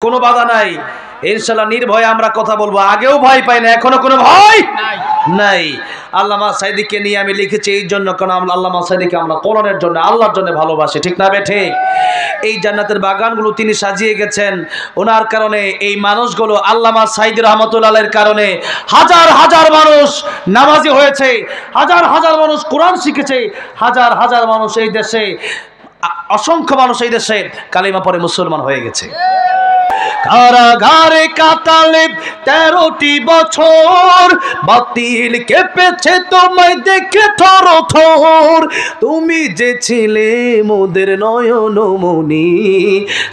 কোনো বাধা নাই, ইনশাআল্লাহ নির্ভয়ে আমরা কথা বলবো। আগেও ভয় পাই না, এখনো কোনো ভয় নাই। আল্লামা সাইদিকে নিয়ে আমি লিখেছি এই জন্য, কারণ আল্লামা সাইদিকে আমরা কোরআনের জন্য, আল্লাহর জন্য ভালোবাসি, ঠিক না বেঠে? এই জান্নাতের বাগানগুলো তিনি সাজিয়ে গেছেন, ওনার কারণে এই মানুষগুলো, আল্লামা সাইদি রহমাতুল্লাহ আলাইহির কারণে হাজার হাজার মানুষ নামাজি হয়েছে, হাজার হাজার মানুষ কোরআন শিখেছে, হাজার হাজার মানুষ এই দেশে, অসংখ্য মানুষ এই দেশে কালিমা পড়ে মুসলমান হয়ে গেছে। কারাগারে কাটালে 13টি বছর, বাতিল কেঁপেছে তোমায় দেখে থর থর। তুমি যে ছিলে মোদের নয়নমণি,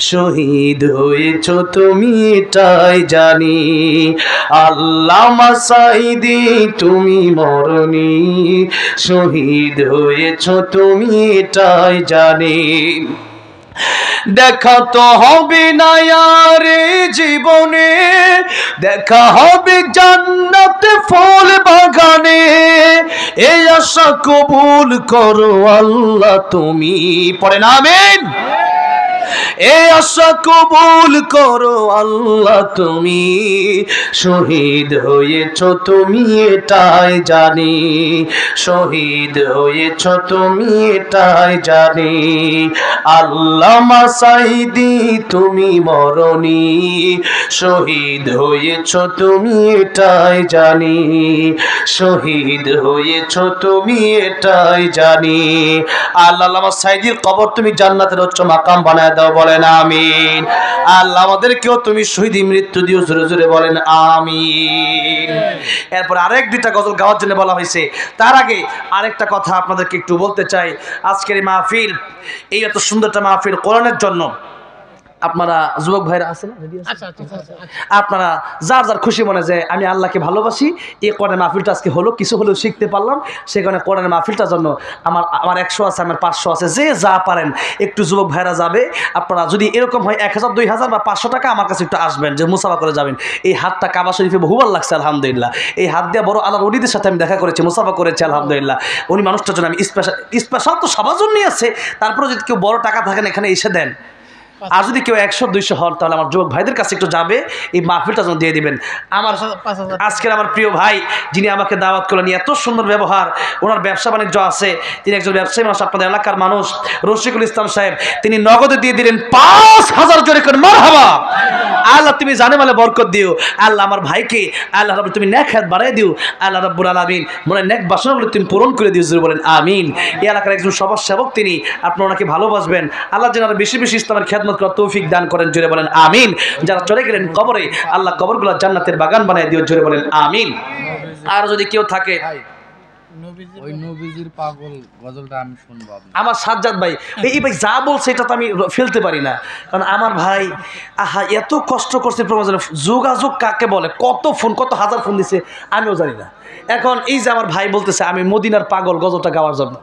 শহীদ হয়েছ তুমি এটাই জানি। আল্লামা সাইদি তুমি মরনি, শহীদ হয়েছ তুমি এটাই জানি। দেখা তো হবে না আর জীবনে, দেখা হবে জান্নাতে ফুল বাগানে। এই আশা কবুল করো আল্লাহ তুমি, পড়েন আমিন। এই আশা কবুল করো আল্লাহ তুমি, শহীদ হয়েছ তুমি এটাই জানি, শহীদ হয়েছ তুমি এটাই জানি। আল্লামা সাইদি তুমি মরনি, শহীদ হয়েছ তুমি এটাই জানি, শহীদ হয়েছ তুমি এটাই জানি। আল্লামা সাইদির কবর তুমি জান্নাতের উচ্চ মাকাম বানায় দাও, বলেন আমিন। আল্লাহ আমাদেরকেও তুমি শহীদি মৃত্যু দিও, জোরে জোরে বলেন আমিন। এরপর আরেক দুইটা গজল গাওয়ার জন্য বলা হয়েছে, তার আগে আরেকটা কথা আপনাদেরকে একটু বলতে চাই। আজকের এই মাহফিল, এই এত সুন্দর একটা মাহফিল কোরআনের জন্য, আপনারা যুবক ভাইরা আছেন, আপনারা যার যার খুশি মনে যে আমি আল্লাহকে ভালোবাসি, এই কোরআনের মাহফিলটা আজকে হলো, কিছু হলেও শিখতে পারলাম, সেখানে কোরআনের মাহফিলটার জন্য আমার 100 আছে, আমার 500 আছে, যে যা পারেন একটু যুবক ভাইরা যাবে। আপনারা যদি এরকম হয় 1000, 2000 বা 500 টাকা আমার কাছে একটু আসবেন, যে মুসাফা করে যাবেন। এই হাতটা কাবা শরীফে বহুবার লাগছে আলহামদুলিল্লাহ। এই হাত দিয়ে বড় আল্লাহর ওলিদের সাথে আমি দেখা করেছি, মুসাফা করেছি আলহামদুলিল্লাহ। উনি মানুষটার জন্য আমি স্পেশাল তো সবার জন্যই আছে, তারপরে যদি কেউ বড় টাকা থাকেন এখানে এসে দেন। আর যদি কেউ 100, 200 হন, তাহলে আমার যুবক ভাইদের কাছে একটু যাবে, এই মাহফিলটা যেন দিয়ে দিবেন। আমার আজকের আমার প্রিয় ভাই যিনি আমাকে দাওয়াত করলেন, এত সুন্দর ব্যবহার, ওনার ব্যবসা বাণিজ্য আছে, তিনি একজন ব্যবসায়ী মানুষ, আপনাদের এলাকার মানুষ, রশিকুল ইসলাম সাহেব, তিনি নগদে দিয়ে দিলেন 5000 জোরে করে মারহাবা। আল্লাহ তুমি জানে মালে বরকত দিও। আল্লাহ আমার ভাইকে আল্লাহ রাব্বুল তুমি নেক হায়াত বাড়ায় দিও। আল্লাহ রাব্বুল আলামিন মনে নেক বাসনাগুলো তুমি পূরণ করে দিও, জোরে বলেন আমিন। এই এলাকার একজন সমাজ সেবক তিনি, আপনি ওনাকে ভালোবাসবেন। আল্লাহ যেন আরো বেশি বেশি ইসলামের খেদমত করার তৌফিক দান করেন, জোরে বলেন আমিন। যারা চলে গেলেন কবরে, আল্লাহ কবরগুলো জান্নাতের বাগান বানায় দিও, জোরে বলেন আমিন। আর যদি কেউ থাকে, ওই নবীজির পাগল গজলটা আমি শুনবো। আমার সাজ্জাদ ভাই, এই ভাই যা বলছে এটা তো আমি ফেলতে পারি না, কারণ আমার ভাই আহা এত কষ্ট করছে প্রয়োজনে। যোগাযোগ কাকে বলে, কত ফোন, কত হাজার ফোন দিছে আমিও জানি না। এখন এই যে আমার ভাই বলতেছে আমি মদিনার পাগল গজলটা গাওয়ার জন্য,